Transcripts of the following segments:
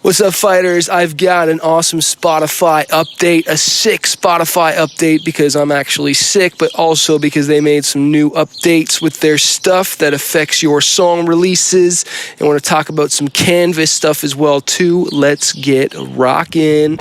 What's up, fighters? I've got an awesome Spotify update, a sick Spotify update because I'm actually sick, but also because they made some new updates with their stuff that affects your song releases. And I want to talk about some Canvas stuff as well, too. Let's get rockin'.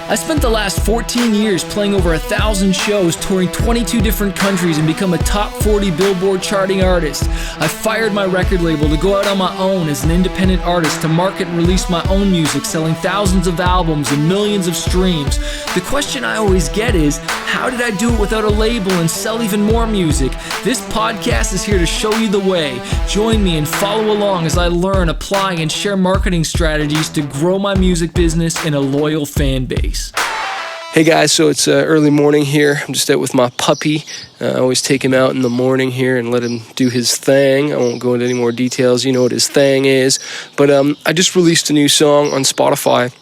I spent the last 14 years playing over 1,000 shows, touring 22 different countries, and become a top 40 Billboard charting artist. I fired my record label to go out on my own as an independent artist to market and release my own music, selling thousands of albums and millions of streams. The question I always get is, how did I do it without a label and sell even more music? This podcast is here to show you the way. Join me and follow along as I learn, apply, and share marketing strategies to grow my music business and a loyal fan base. Hey guys, so it's early morning here. I'm just out with my puppy. I always take him out in the morning here and let him do his thing. I won't go into any more details. You know what his thing is. But I just released a new song on Spotify,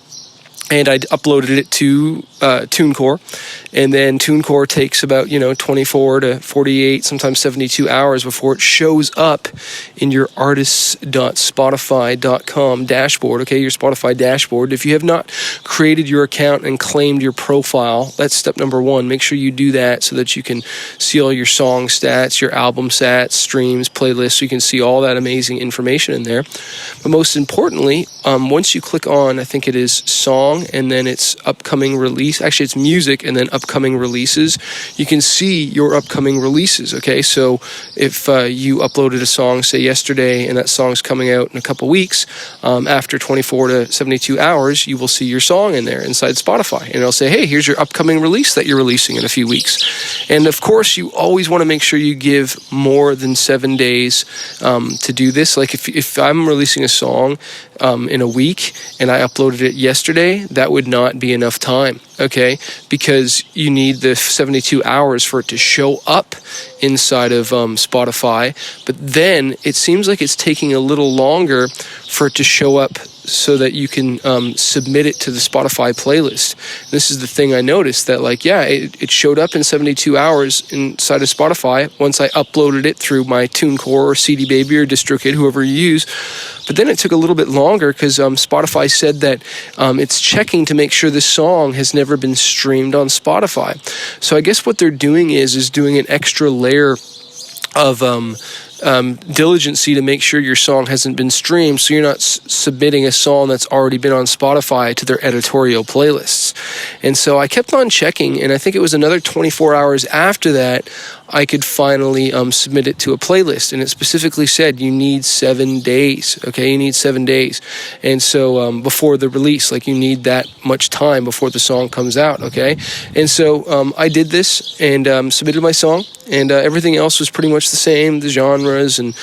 and I uploaded it to TuneCore. And then TuneCore takes about, 24 to 48, sometimes 72 hours before it shows up in your artists.spotify.com dashboard, okay, your Spotify dashboard. If you have not created your account and claimed your profile, that's step number one. Make sure you do that so that you can see all your song stats, your album stats, streams, playlists, so you can see all that amazing information in there. But most importantly, once you click on, I think it is song, and then it's upcoming release. Actually, it's music and then upcoming releases. You can see your upcoming releases, okay? So if you uploaded a song, say yesterday, and that song's coming out in a couple weeks, after 24 to 72 hours, you will see your song in there inside Spotify. And it'll say, hey, here's your upcoming release that you're releasing in a few weeks. And of course, you always want to make sure you give more than 7 days to do this. Like if I'm releasing a song in a week and I uploaded it yesterday, that would not be enough time, okay? Because you need the 72 hours for it to show up inside of Spotify. But then it seems like it's taking a little longer for it to show up so that you can submit it to the Spotify playlist. This is the thing I noticed, that it showed up in 72 hours inside of Spotify once I uploaded it through my TuneCore or CD Baby or DistroKid, whoever you use. But then it took a little bit longer because Spotify said that it's checking to make sure this song has never been streamed on Spotify. So I guess what they're doing is doing an extra layer of diligency to make sure your song hasn't been streamed, so you're not submitting a song that's already been on Spotify to their editorial playlists. And so I kept on checking, and I think it was another 24 hours after that I could finally submit it to a playlist. And it specifically said you need 7 days, okay? You need 7 days. And so before the release, you need that much time before the song comes out, okay? And so I did this and submitted my song, and everything else was pretty much the same, the genres and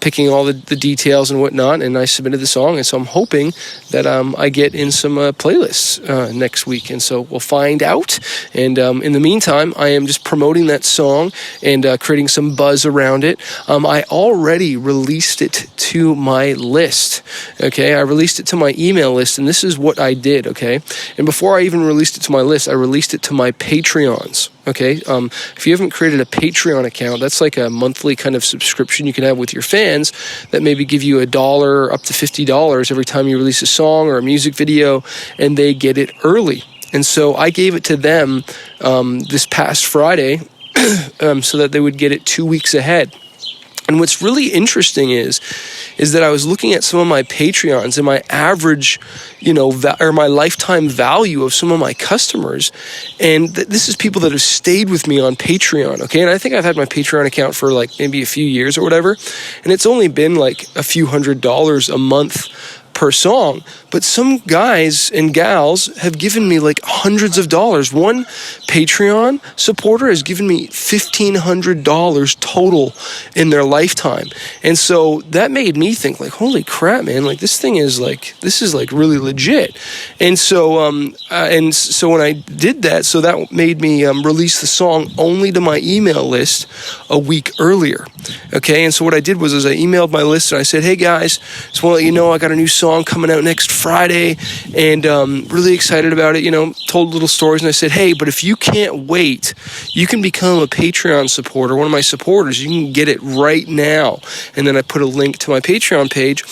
picking all the details and whatnot, and I submitted the song, and so I'm hoping that I get in some playlists next week, and so we'll find out. And in the meantime, I am just promoting that song and creating some buzz around it. I already released it to my list, okay? I released it to my email list, and this is what I did, okay? And before I even released it to my list, I released it to my Patreons. Okay, if you haven't created a Patreon account, that's like a monthly kind of subscription you can have with your fans that maybe give you $1 up to $50 every time you release a song or a music video, and they get it early. And so I gave it to them this past Friday so that they would get it 2 weeks ahead. And what's really interesting is that I was looking at some of my Patreons and my average, or my lifetime value of some of my customers. And this is people that have stayed with me on Patreon, okay? And I think I've had my Patreon account for maybe a few years or whatever. And it's only been a few $100s a month per song, but some guys and gals have given me hundreds of dollars. One Patreon supporter has given me $1,500 total in their lifetime. And so that made me think holy crap, man, this thing is this is really legit. And so when I did that, so that made me release the song only to my email list a week earlier. Okay. And so what I did was I emailed my list and I said, hey guys, just want to let you know I got a new song coming out next Friday, and really excited about it, told little stories, and I said, hey, but if you can't wait, you can become a Patreon supporter, one of my supporters. You can get it right now. And then I put a link to my Patreon page.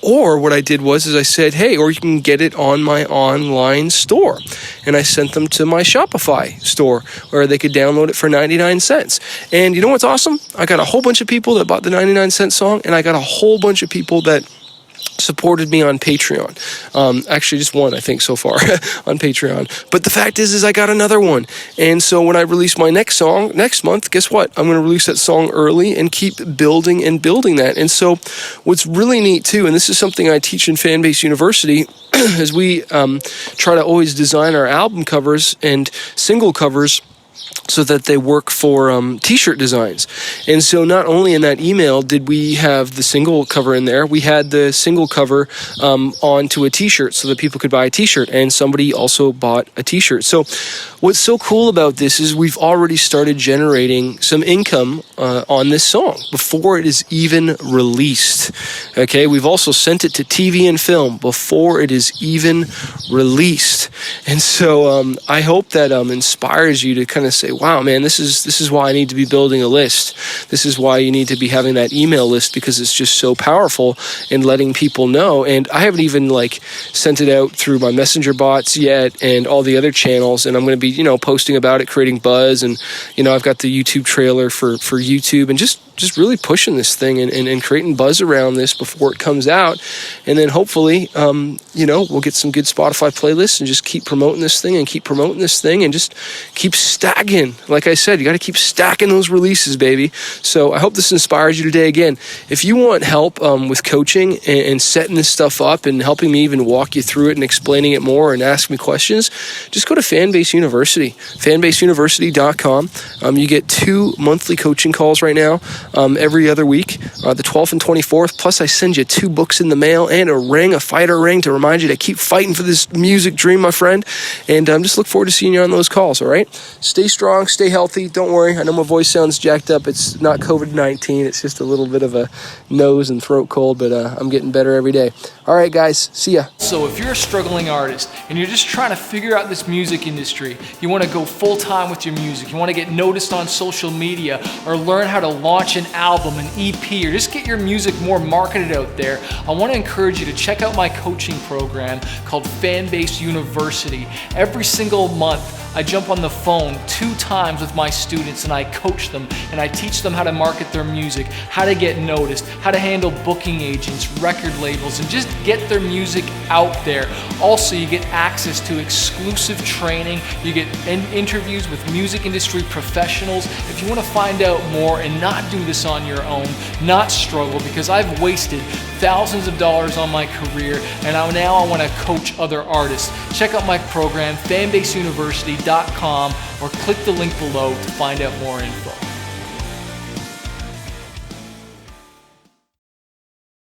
Or what I did is I said, hey, or you can get it on my online store. And I sent them to my Shopify store where they could download it for 99 cents. And you know what's awesome? I got a whole bunch of people that bought the 99-cent song, and I got a whole bunch of people that supported me on Patreon. Actually, just one, I think, so far on Patreon. But the fact is I got another one. And so when I release my next song next month, guess what? I'm going to release that song early and keep building and building that. And so what's really neat, too, and this is something I teach in Fanbase University, is we try to always design our album covers and single covers so that they work for t-shirt designs. And so not only in that email did we have the single cover in there, we had the single cover onto a t-shirt so that people could buy a t-shirt, and somebody also bought a t-shirt. So what's so cool about this is we've already started generating some income on this song before it is even released. Okay, we've also sent it to TV and film before it is even released. And so I hope that inspires you to kind of say, wow, man, this is why I need to be building a list. This is why you need to be having that email list, because it's just so powerful in letting people know. And I haven't even sent it out through my messenger bots yet and all the other channels. And I'm going to be, posting about it, creating buzz. And, I've got the YouTube trailer for YouTube, and just really pushing this thing and creating buzz around this before it comes out. And then hopefully, we'll get some good Spotify playlists and just keep promoting this thing and just keep stacking. Like I said, you got to keep stacking those releases, baby. So I hope this inspires you today. Again, if you want help with coaching and setting this stuff up and helping me even walk you through it and explaining it more and ask me questions, just go to Fanbase University, fanbaseuniversity.com. You get 2 monthly coaching calls right now, every other week, the 12th and 24th. Plus, I send you 2 books in the mail and a fighter ring to remind you to keep fighting for this music dream, my friend. And just look forward to seeing you on those calls, all right? Stay strong, stay healthy. Don't worry. I know my voice sounds jacked up. It's not COVID-19. It's just a little bit of a nose and throat cold, but I'm getting better every day. All right, guys. See ya. So if you're a struggling artist and you're just trying to figure out this music industry, you want to go full-time with your music, you want to get noticed on social media, or learn how to launch an album, an EP, or just get your music more marketed out there, I want to encourage you to check out my coaching program called Fanbase University. Every single month, I jump on the phone 2 times with my students and I coach them and I teach them how to market their music, how to get noticed, how to handle booking agents, record labels, and just get their music out there. Also, you get access to exclusive training, you get interviews with music industry professionals. If you want to find out more and not do this on your own, not struggle, because I've wasted thousands of dollars on my career and now I want to coach other artists. Check out my program, fanbaseuniversity.com, or click the link below to find out more info.